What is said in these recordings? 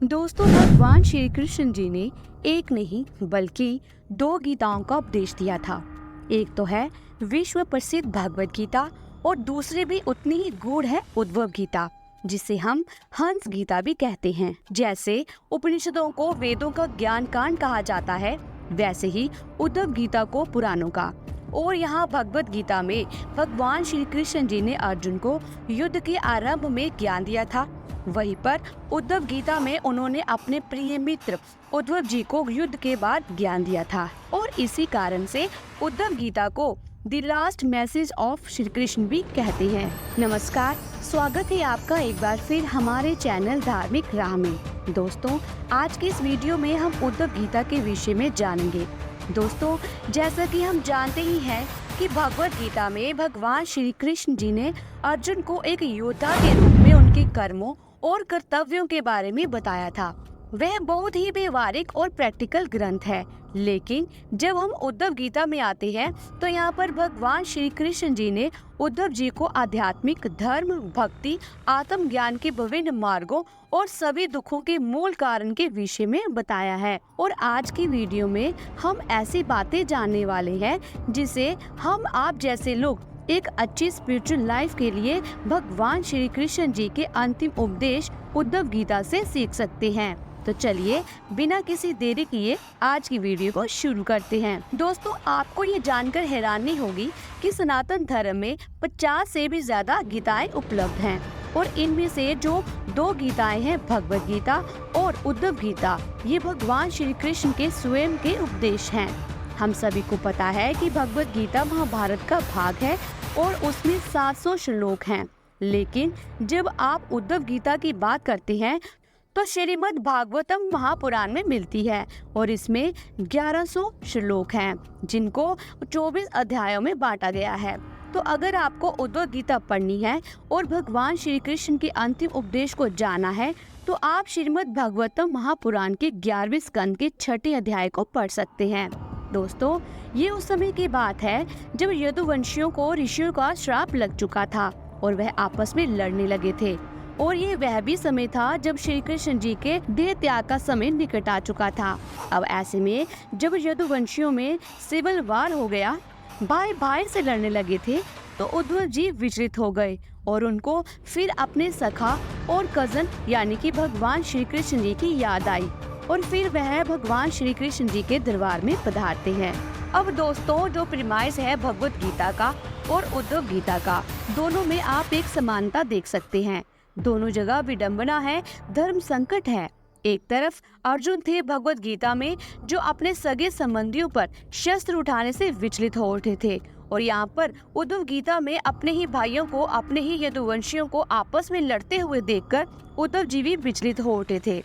दोस्तों, भगवान श्री कृष्ण जी ने एक नहीं बल्कि दो गीताओं का उपदेश दिया था। एक तो है विश्व प्रसिद्ध भगवत गीता और दूसरी भी उतनी ही गूढ़ है उद्धव गीता, जिसे हम हंस गीता भी कहते हैं। जैसे उपनिषदों को वेदों का ज्ञान कांड कहा जाता है, वैसे ही उद्धव गीता को पुराणों का। और यहाँ भगवत गीता में भगवान श्री कृष्ण जी ने अर्जुन को युद्ध के आरंभ में ज्ञान दिया था। वहीं पर उद्धव गीता में उन्होंने अपने प्रिय मित्र उद्धव जी को युद्ध के बाद ज्ञान दिया था। और इसी कारण से उद्धव गीता को the last message of Shri Krishna भी कहते हैं। नमस्कार, स्वागत है आपका एक बार फिर हमारे चैनल धार्मिक राह में। दोस्तों, आज के इस वीडियो में हम उद्धव गीता के विषय में जानेंगे। दोस्तों, जैसा कि हम जानते ही हैं कि भगवत गीता में भगवान श्री कृष्ण जी ने अर्जुन को एक योद्धा के रूप में उनके कर्मों और कर्तव्यों के बारे में बताया था। वह बहुत ही व्यवहारिक और प्रैक्टिकल ग्रंथ है। लेकिन जब हम उद्धव गीता में आते हैं तो यहाँ पर भगवान श्री कृष्ण जी ने उद्धव जी को आध्यात्मिक, धर्म, भक्ति, आत्मज्ञान के विभिन्न मार्गों और सभी दुखों के मूल कारण के विषय में बताया है। और आज की वीडियो में हम ऐसी बातें जानने वाले हैं जिसे हम आप जैसे लोग एक अच्छी स्पिरिचुअल लाइफ के लिए भगवान श्री कृष्ण जी के अंतिम उपदेश उद्धव गीता से सीख सकते हैं। तो चलिए बिना किसी देरी किए आज की वीडियो को शुरू करते हैं। दोस्तों, आपको ये जानकर हैरानी होगी कि सनातन धर्म में 50 से भी ज्यादा गीताएं उपलब्ध हैं और इनमें से जो दो गीताएं हैं, भगवत गीता और उद्धव गीता, ये भगवान श्री कृष्ण के स्वयं के उपदेश हैं। हम सभी को पता है कि भगवत गीता महाभारत का भाग है और उसमें 700 श्लोक हैं। लेकिन जब आप उद्धव गीता की बात करते हैं तो श्रीमद् भागवतम महापुराण में मिलती है और इसमें 1100 श्लोक हैं, जिनको 24 अध्यायों में बांटा गया है। तो अगर आपको उद्धव गीता पढ़नी है और भगवान श्री कृष्ण के अंतिम उपदेश को जाना है तो आप श्रीमद् भागवतम महापुराण के 11वें स्कंद के 6ठे अध्याय को पढ़ सकते हैं। दोस्तों, ये उस समय की बात है जब यदुवंशियों को ऋषियों का श्राप लग चुका था और वह आपस में लड़ने लगे थे। और ये वह भी समय था जब श्री कृष्ण जी के देह त्याग का समय निकट आ चुका था। अब ऐसे में जब यदुवंशियों में सिविल वार हो गया, भाई भाई से लड़ने लगे थे, तो उद्धव जी विचलित हो गए और उनको फिर अपने सखा और कजन यानी कि भगवान श्री कृष्ण जी की याद आई और फिर वह भगवान श्री कृष्ण जी के दरबार में पधारते हैं। अब दोस्तों, जो प्रीमाइस है भगवत गीता का और उद्धव गीता का, दोनों में आप एक समानता देख सकते हैं। दोनों जगह विडंबना है, धर्म संकट है। एक तरफ अर्जुन थे भगवत गीता में जो अपने सगे संबंधियों पर शस्त्र उठाने से विचलित हो उठे थे, और यहाँ पर उद्धव गीता में अपने ही भाइयों को, अपने ही यदुवंशियों को आपस में लड़ते हुए देखकर उद्धव जी भी विचलित हो उठे थे।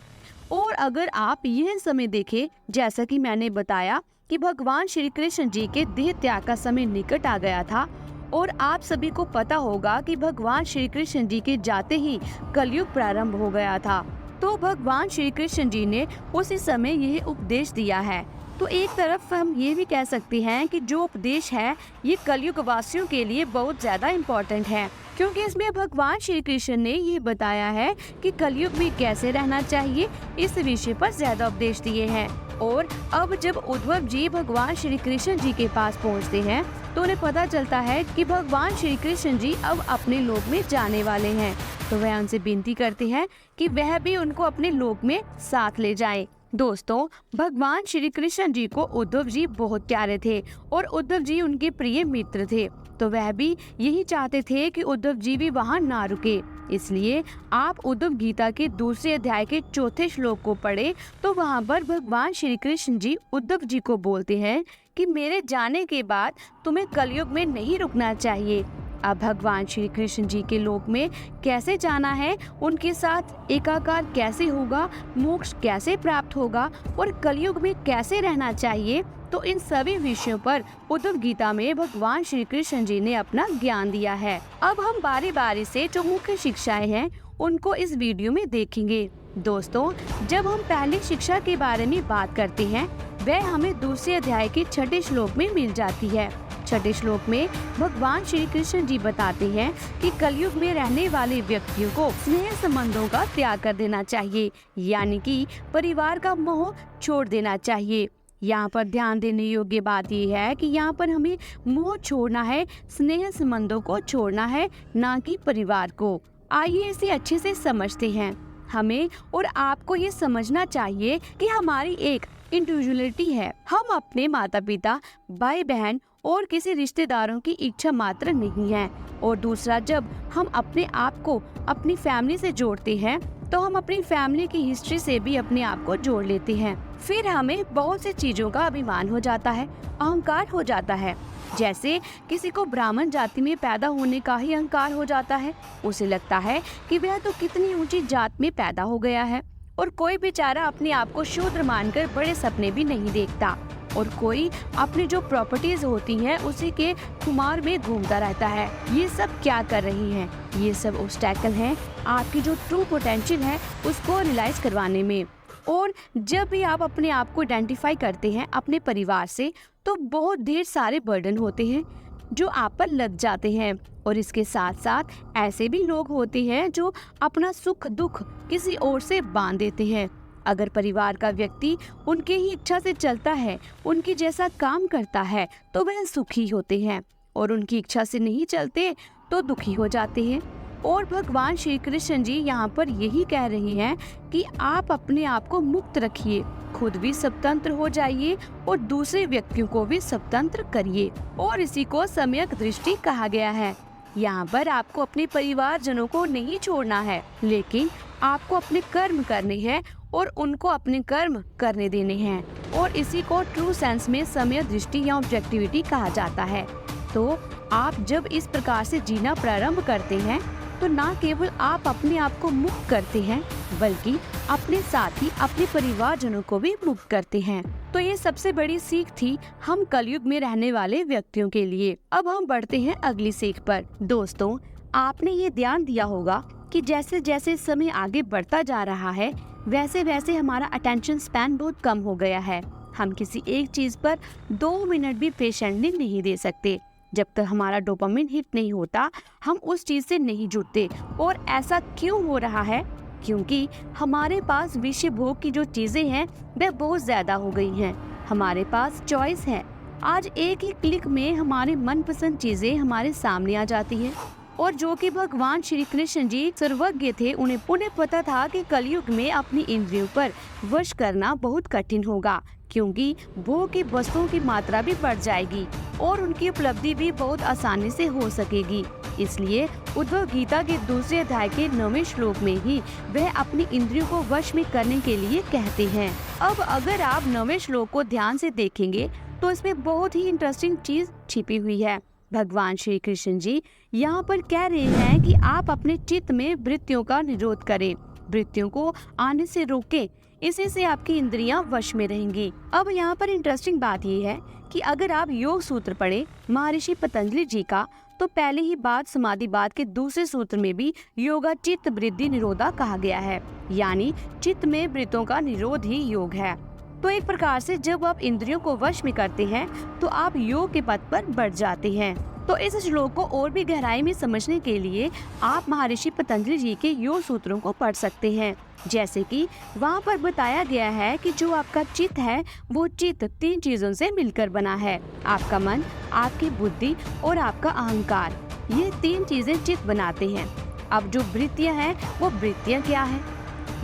और अगर आप यह समय देखें, जैसा कि मैंने बताया कि भगवान श्री कृष्ण जी के देह त्याग का समय निकट आ गया था और आप सभी को पता होगा कि भगवान श्री कृष्ण जी के जाते ही कलयुग प्रारंभ हो गया था। तो भगवान श्री कृष्ण जी ने उसी समय यह उपदेश दिया है। तो एक तरफ हम ये भी कह सकते हैं कि जो उपदेश है ये कलयुग वासियों के लिए बहुत ज्यादा इम्पोर्टेंट है, क्योंकि इसमें भगवान श्री कृष्ण ने ये बताया है कि कलयुग में कैसे रहना चाहिए, इस विषय पर ज्यादा उपदेश दिए हैं। और अब जब उद्धव जी भगवान श्री कृष्ण जी के पास पहुंचते हैं तो उन्हें पता चलता है कि भगवान श्री कृष्ण जी अब अपने लोक में जाने वाले हैं। तो वह उनसे विनती करते हैं कि वह भी उनको अपने लोक में साथ ले जाए। दोस्तों, भगवान श्री कृष्ण जी को उद्धव जी बहुत प्यारे थे और उद्धव जी उनके प्रिय मित्र थे। तो वह भी यही चाहते थे कि उद्धव जी भी वहां ना रुके। इसलिए आप उद्धव गीता के दूसरे अध्याय के 4थे श्लोक को पढ़े तो वहां पर भगवान श्री कृष्ण जी उद्धव जी को बोलते हैं कि मेरे जाने के बाद तुम्हें कलयुग में नहीं रुकना चाहिए। अब भगवान श्री कृष्ण जी के लोक में कैसे जाना है, उनके साथ एकाकार कैसे होगा, मोक्ष कैसे प्राप्त होगा और कलयुग में कैसे रहना चाहिए, तो इन सभी विषयों पर उद्धव गीता में भगवान श्री कृष्ण जी ने अपना ज्ञान दिया है। अब हम बारी बारी से जो मुख्य शिक्षाएं हैं उनको इस वीडियो में देखेंगे। दोस्तों, जब हम पहली शिक्षा के बारे में बात करते हैं वह हमें दूसरे अध्याय के 6ठे श्लोक में मिल जाती है। छठे श्लोक में भगवान श्री कृष्ण जी बताते हैं कि कलयुग में रहने वाले व्यक्तियों को स्नेह संबंधों का त्याग कर देना चाहिए, यानी कि परिवार का मोह छोड़ देना चाहिए। यहाँ पर ध्यान देने योग्य बात यह है कि यहाँ पर हमें मोह छोड़ना है, स्नेह संबंधों को छोड़ना है, ना कि परिवार को। आइए इसे अच्छे से समझते हैं। हमें और आपको ये समझना चाहिए कि हमारी एक इंडिविजुअलिटी है। हम अपने माता पिता, भाई बहन और किसी रिश्तेदारों की इच्छा मात्र नहीं है। और दूसरा, जब हम अपने आप को अपनी फैमिली से जोड़ते हैं तो हम अपनी फैमिली की हिस्ट्री से भी अपने आप को जोड़ लेते हैं। फिर हमें बहुत सी चीजों का अभिमान हो जाता है, अहंकार हो जाता है। जैसे किसी को ब्राह्मण जाति में पैदा होने का ही अहंकार हो जाता है। उसे लगता है कि वह तो कितनी ऊंची जात में पैदा हो गया है। और कोई बेचारा अपने आप को शूद्र मानकर बड़े सपने भी नहीं देखता। और कोई अपनी जो प्रॉपर्टीज होती हैं उसी के खुमार में घूमता रहता है। ये सब क्या कर रही हैं? ये सब ऑब्स्टैकल हैं आपकी जो ट्रू पोटेंशियल है उसको रियलाइज करवाने में। और जब भी आप अपने आप को आइडेंटिफाई करते हैं अपने परिवार से, तो बहुत ढेर सारे बर्डन होते हैं जो आप पर लग जाते हैं। और इसके साथ साथ ऐसे भी लोग होते हैं जो अपना सुख दुख किसी और से बांध देते हैं। अगर परिवार का व्यक्ति उनके ही इच्छा से चलता है, उनकी जैसा काम करता है, तो वह सुखी होते हैं, और उनकी इच्छा से नहीं चलते तो दुखी हो जाते हैं। और भगवान श्री कृष्ण जी यहाँ पर यही कह रहे हैं कि आप अपने आप को मुक्त रखिए, खुद भी स्वतंत्र हो जाइए और दूसरे व्यक्तियों को भी स्वतंत्र करिए। और इसी को सम्यक दृष्टि कहा गया है। यहाँ पर आपको अपने परिवारजनों को नहीं छोड़ना है, लेकिन आपको अपने कर्म करने हैं और उनको अपने कर्म करने देने हैं। और इसी को ट्रू सेंस में सम्यक दृष्टि या ऑब्जेक्टिविटी कहा जाता है। तो आप जब इस प्रकार से जीना प्रारंभ करते हैं तो ना केवल आप अपने आप को मुक्त करते हैं, बल्कि अपने साथ ही अपने परिवारजनों को भी मुक्त करते हैं। तो ये सबसे बड़ी सीख थी हम कलयुग में रहने वाले व्यक्तियों के लिए। अब हम बढ़ते हैं अगली सीख पर। दोस्तों, आपने ये ध्यान दिया होगा कि जैसे जैसे समय आगे बढ़ता जा रहा है, वैसे वैसे हमारा अटेंशन स्पैन बहुत कम हो गया है। हम किसी एक चीज पर 2 मिनट भी पेशेंटली नहीं दे सकते। जब तक हमारा डोपामिन हिट नहीं होता, हम उस चीज से नहीं जुड़ते। और ऐसा क्यों हो रहा है? क्योंकि हमारे पास विषय भोग की जो चीजें हैं वह बहुत ज्यादा हो गई हैं। हमारे पास चॉइस है। आज एक ही क्लिक में हमारे मनपसंद चीजें हमारे सामने आ जाती है। और जो कि भगवान श्री कृष्ण जी सर्वज्ञ थे, उन्हें पता था कि कलयुग में अपनी इंद्रियों पर वश करना बहुत कठिन होगा, क्योंकि भोग की वस्तुओं की मात्रा भी बढ़ जाएगी और उनकी उपलब्धि भी बहुत आसानी से हो सकेगी। इसलिए उद्धव गीता के दूसरे अध्याय के 9वें श्लोक में ही वह अपनी इंद्रियों को वश में करने के लिए कहते हैं। अब अगर आप 9वें श्लोक को ध्यान से देखेंगे तो इसमें बहुत ही इंटरेस्टिंग चीज छिपी हुई है। भगवान श्री कृष्ण जी यहाँ पर कह रहे हैं कि आप अपने चित्त में वृत्तियों का निरोध करें, वृत्तियों को आने से रोकें, इसी से आपकी इंद्रियां वश में रहेंगी। अब यहाँ पर इंटरेस्टिंग बात यह है कि अगर आप योग सूत्र पढ़े महर्षि पतंजलि जी का, तो पहले ही बाद समाधिवाद के दूसरे सूत्र में भी योगा चित्त वृद्धि निरोधा कहा गया है, यानी चित्त में वृत्तों का निरोध ही योग है। तो एक प्रकार से जब आप इंद्रियों को वश में करते हैं तो आप योग के पथ पर बढ़ जाते हैं। तो इस श्लोक को और भी गहराई में समझने के लिए आप महर्षि पतंजलि जी के योग सूत्रों को पढ़ सकते हैं। जैसे कि वहाँ पर बताया गया है कि जो आपका चित्त है वो चित्त 3 चीजों से मिलकर बना है। आपका मन, आपकी बुद्धि और आपका अहंकार, ये 3 चीजें चित्त बनाते हैं। अब जो वृत्तियाँ हैं वो वृत्तियाँ क्या है?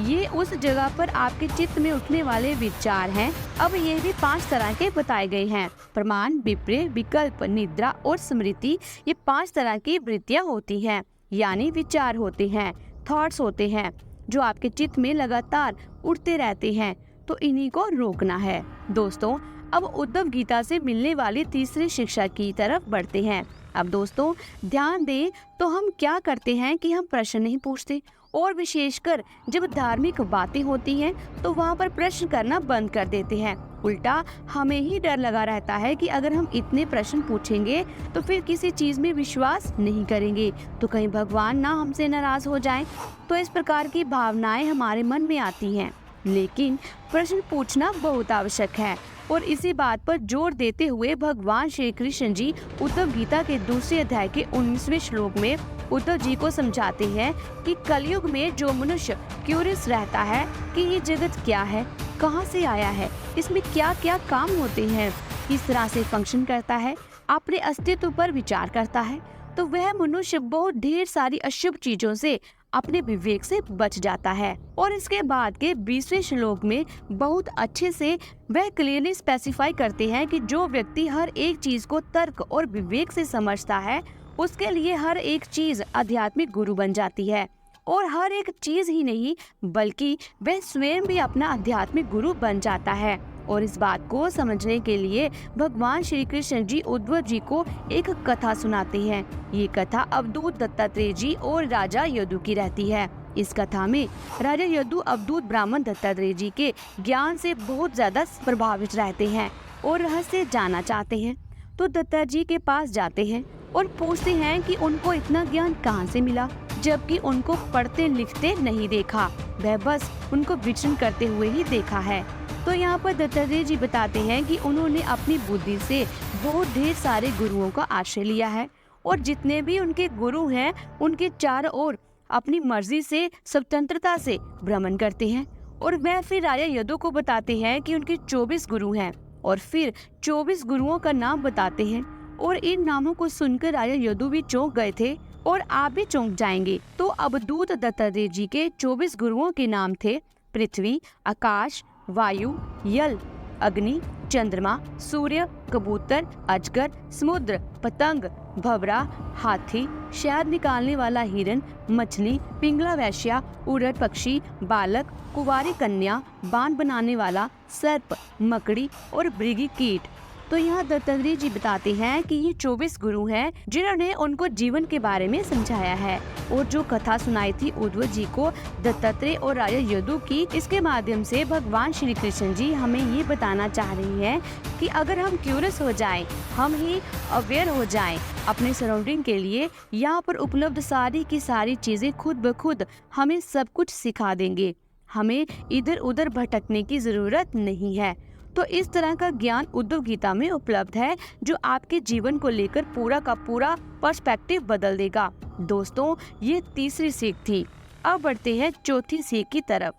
ये उस जगह पर आपके चित्त में उठने वाले विचार हैं। अब ये भी 5 तरह के बताए गए हैं। प्रमाण, विपर्य, विकल्प, निद्रा और स्मृति, ये 5 तरह की वृत्तियां होती हैं, यानी विचार होते हैं, थॉट्स होते हैं, जो आपके चित्त में लगातार उठते रहते हैं। तो इन्हीं को रोकना है। दोस्तों, अब उद्धव गीता से मिलने वाली तीसरी शिक्षा की तरफ बढ़ते हैं। अब दोस्तों ध्यान दें, तो हम क्या करते हैं कि हम प्रश्न नहीं पूछते, और विशेषकर जब धार्मिक बातें होती हैं तो वहाँ पर प्रश्न करना बंद कर देते हैं। उल्टा हमें ही डर लगा रहता है कि अगर हम इतने प्रश्न पूछेंगे तो फिर किसी चीज में विश्वास नहीं करेंगे, तो कहीं भगवान ना हमसे नाराज हो जाएं। तो इस प्रकार की भावनाएं हमारे मन में आती हैं। लेकिन प्रश्न पूछना बहुत आवश्यक है। और इसी बात पर जोर देते हुए भगवान श्री कृष्ण जी उद्धव गीता के दूसरे अध्याय के 19वें श्लोक में उद्धव जी को समझाते हैं कि कलयुग में जो मनुष्य क्यूरियस रहता है कि ये जगत क्या है, कहाँ से आया है, इसमें क्या क्या काम होते हैं, किस तरह से फंक्शन करता है, अपने अस्तित्व पर विचार करता है, तो वह मनुष्य बहुत ढेर सारी अशुभ चीजों से अपने विवेक से बच जाता है। और इसके बाद के 20वें श्लोक में बहुत अच्छे से वह क्लियरली स्पेसिफाई करते हैं कि जो व्यक्ति हर एक चीज को तर्क और विवेक से समझता है उसके लिए हर एक चीज आध्यात्मिक गुरु बन जाती है। और हर एक चीज ही नहीं बल्कि वह स्वयं भी अपना आध्यात्मिक गुरु बन जाता है। और इस बात को समझने के लिए भगवान श्री कृष्ण जी उद्धव जी को एक कथा सुनाते हैं। ये कथा अवधूत दत्तात्रेय जी और राजा यदु की रहती है। इस कथा में राजा यदु अवधूत ब्राह्मण दत्तात्रेय जी के ज्ञान से बहुत ज्यादा प्रभावित रहते हैं और रहस्य जानना चाहते हैं। तो दत्ता जी के पास जाते हैं और पूछते हैं कि उनको इतना ज्ञान कहाँ से मिला, जबकि उनको पढ़ते लिखते नहीं देखा, वह बस उनको विचरण करते हुए ही देखा है। तो यहाँ पर दत्तात्रेय जी बताते हैं कि उन्होंने अपनी बुद्धि से बहुत ढेर सारे गुरुओं का आश्रय लिया है और जितने भी उनके गुरु हैं उनके चारों ओर अपनी मर्जी से स्वतंत्रता से भ्रमण करते हैं। और वह फिर राजा यदु को बताते हैं कि उनके 24 गुरु हैं और फिर 24 गुरुओं का नाम बताते हैं। और इन नामों को सुनकर राजा यदु भी चौंक गए थे और आप भी चौंक जाएंगे। तो अवधूत दत्तात्रेय जी के 24 गुरुओं के नाम थे पृथ्वी, आकाश, वायु, जल, अग्नि, चंद्रमा, सूर्य, कबूतर, अजगर, समुद्र, पतंग, भंवरा, हाथी, शहद निकालने वाला हिरन, मछली, पिंगला वैश्या, उड़द पक्षी, बालक, कुंवारी कन्या, बाण बनाने वाला, सर्प, मकड़ी और मृगी कीट। तो यहाँ दत्तात्रेय जी बताते हैं कि ये 24 गुरु हैं जिन्होंने उनको जीवन के बारे में समझाया है। और जो कथा सुनाई थी उद्धव जी को दत्तात्रेय और राजा यदु की, इसके माध्यम से भगवान श्री कृष्ण जी हमें ये बताना चाह रही हैं कि अगर हम क्यूरियस हो जाएं, हम ही अवेयर हो जाएं अपने सराउंडिंग के लिए, यहाँ पर उपलब्ध सारी की सारी चीजें खुद ब खुद हमें सब कुछ सिखा देंगे। हमें इधर उधर भटकने की जरूरत नहीं है। तो इस तरह का ज्ञान उद्धव गीता में उपलब्ध है जो आपके जीवन को लेकर पूरा का पूरा पर्सपेक्टिव बदल देगा। दोस्तों, ये तीसरी सीख थी। अब बढ़ते हैं चौथी सीख की तरफ।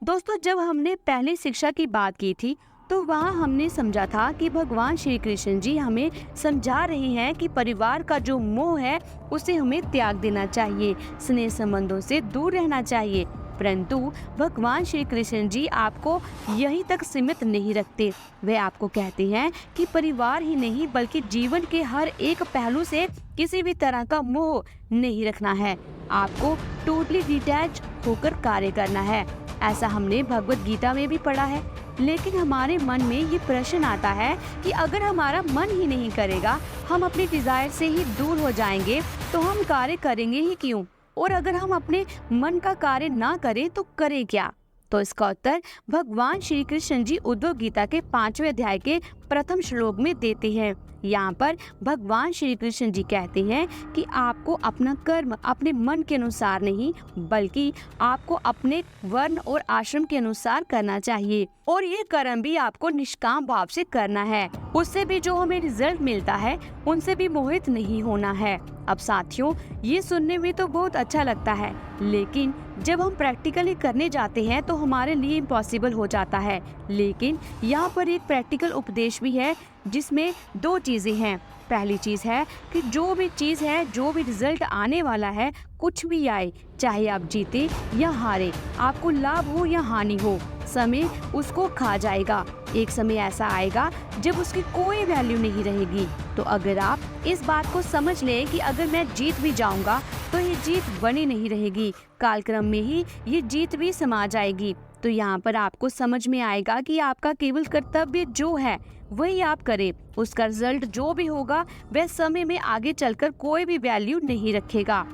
दोस्तों, जब हमने पहली शिक्षा की बात की थी तो वहाँ हमने समझा था कि भगवान श्री कृष्ण जी हमें समझा रहे हैं कि परिवार का जो मोह है उसे हमें त्याग देना चाहिए, स्नेह संबंधों से दूर रहना चाहिए। परंतु भगवान श्री कृष्ण जी आपको यहीं तक सीमित नहीं रखते। वे आपको कहते हैं कि परिवार ही नहीं बल्कि जीवन के हर एक पहलू से किसी भी तरह का मोह नहीं रखना है। आपको टोटली डिटैच होकर कार्य करना है। ऐसा हमने भगवत गीता में भी पढ़ा है। लेकिन हमारे मन में ये प्रश्न आता है कि अगर हमारा मन ही नहीं करेगा, हम अपने डिजायर से ही दूर हो जाएंगे, तो हम कार्य करेंगे ही क्यों? और अगर हम अपने मन का कार्य ना करें तो करें क्या? तो इसका उत्तर भगवान श्री कृष्ण जी उद्धव गीता के 5वें अध्याय के प्रथम श्लोक में देते हैं। यहाँ पर भगवान श्री कृष्ण जी कहते हैं कि आपको अपना कर्म अपने मन के अनुसार नहीं बल्कि आपको अपने वर्ण और आश्रम के अनुसार करना चाहिए। और ये कर्म भी आपको निष्काम भाव से करना है। उससे भी जो हमें रिजल्ट मिलता है उनसे भी मोहित नहीं होना है। अब साथियों, ये सुनने में तो बहुत अच्छा लगता है, लेकिन जब हम प्रैक्टिकली करने जाते हैं तो हमारे लिए इम्पॉसिबल हो जाता है। लेकिन यहाँ पर एक प्रैक्टिकल उपदेश भी है जिसमें 2 चीजें हैं। पहली चीज है कि जो भी चीज है, जो भी रिजल्ट आने वाला है, कुछ भी आए, चाहे आप जीते या हारे, आपको लाभ हो या हानि हो, समय उसको खा जाएगा। एक समय ऐसा आएगा जब उसकी कोई वैल्यू नहीं रहेगी। तो अगर आप इस बात को समझ लें कि अगर मैं जीत भी जाऊंगा तो ये जीत बनी नहीं रहेगी, कालक्रम में ही ये जीत भी समा जाएगी। तो यहाँ पर आपको समझ में आएगा कि आपका केवल कर्तव्य जो है वही आप करें। उसका रिजल्ट जो भी होगा वह समय में आगे चलकर कोई भी वैल्यू नहीं रखेगा।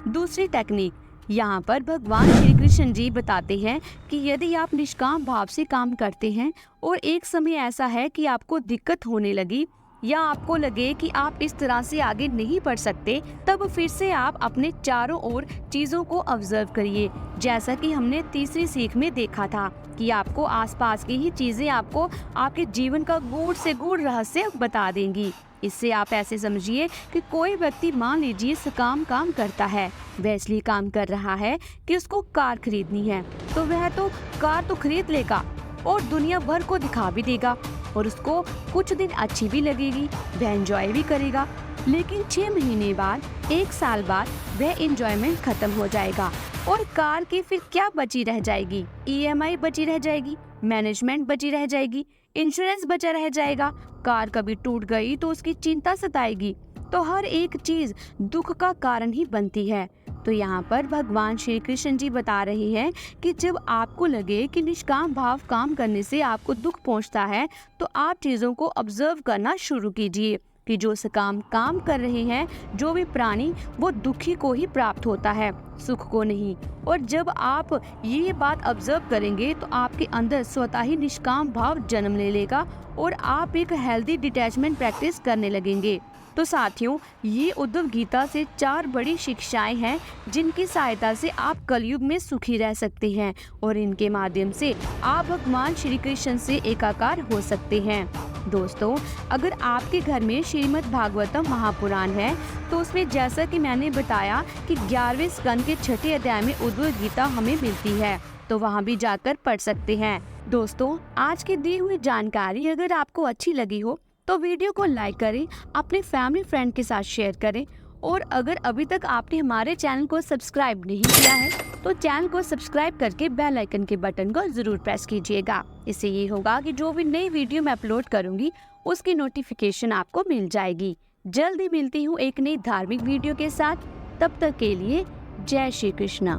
दूसरी टेक्निक, यहाँ पर भगवान श्री कृष्ण जी बताते हैं कि यदि आप निष्काम भाव से काम करते हैं और एक समय ऐसा है कि आपको दिक्कत होने लगी, या आपको लगे कि आप इस तरह से आगे नहीं बढ़ सकते, तब फिर से आप अपने चारों ओर चीजों को ऑब्जर्व करिए। जैसा कि हमने तीसरी सीख में देखा था कि आपको आसपास की ही चीजें आपको आपके जीवन का गूढ़ से गूढ़ रहस्य बता देंगी। इससे आप ऐसे समझिए कि कोई व्यक्ति मान लीजिए काम करता है, वह इसलिए काम कर रहा है कि उसको कार खरीदनी है, तो वह तो कार तो खरीद लेगा और दुनिया भर को दिखा भी देगा और उसको कुछ दिन अच्छी भी लगेगी, वह एंजॉय भी करेगा। लेकिन 6 महीने बाद, 1 साल बाद वह एंजॉयमेंट खत्म हो जाएगा और कार की फिर क्या बची रह जाएगी? EMI बची रह जाएगी, मैनेजमेंट बची रह जाएगी, इंश्योरेंस बचा रह जाएगा। कार कभी टूट गई तो उसकी चिंता सताएगी। तो हर एक चीज दुख का कारण ही बनती है। तो यहाँ पर भगवान श्री कृष्ण जी बता रहे हैं कि जब आपको लगे कि निष्काम भाव काम करने से आपको दुख पहुँचता है, तो आप चीज़ों को ऑब्जर्व करना शुरू कीजिए कि जो सकाम काम कर रहे हैं, जो भी प्राणी, वो दुखी को ही प्राप्त होता है, सुख को नहीं। और जब आप ये बात ऑब्जर्व करेंगे तो आपके अंदर स्वतः ही निष्काम भाव जन्म ले लेगा और आप एक हेल्दी डिटैचमेंट प्रैक्टिस करने लगेंगे। तो साथियों, ये उद्धव गीता से 4 बड़ी शिक्षाएं हैं जिनकी सहायता से आप कलयुग में सुखी रह सकते हैं और इनके माध्यम से आप भगवान श्री कृष्ण से एकाकार हो सकते हैं। दोस्तों, अगर आपके घर में श्रीमद् भागवतम महापुराण है तो उसमें जैसा कि मैंने बताया कि 11वें स्कंद के 6ठे अध्याय में उद्धव गीता हमें मिलती है, तो वहाँ भी जाकर पढ़ सकते हैं। दोस्तों, आज की दी हुई जानकारी अगर आपको अच्छी लगी हो तो वीडियो को लाइक करें, अपने फैमिली फ्रेंड के साथ शेयर करें और अगर अभी तक आपने हमारे चैनल को सब्सक्राइब नहीं किया है तो चैनल को सब्सक्राइब करके बेल आइकन के बटन को जरूर प्रेस कीजिएगा। इससे ये होगा कि जो भी नई वीडियो मैं अपलोड करूंगी उसकी नोटिफिकेशन आपको मिल जाएगी। जल्दी मिलती हूँ एक नई धार्मिक वीडियो के साथ। तब तक के लिए जय श्री कृष्ण।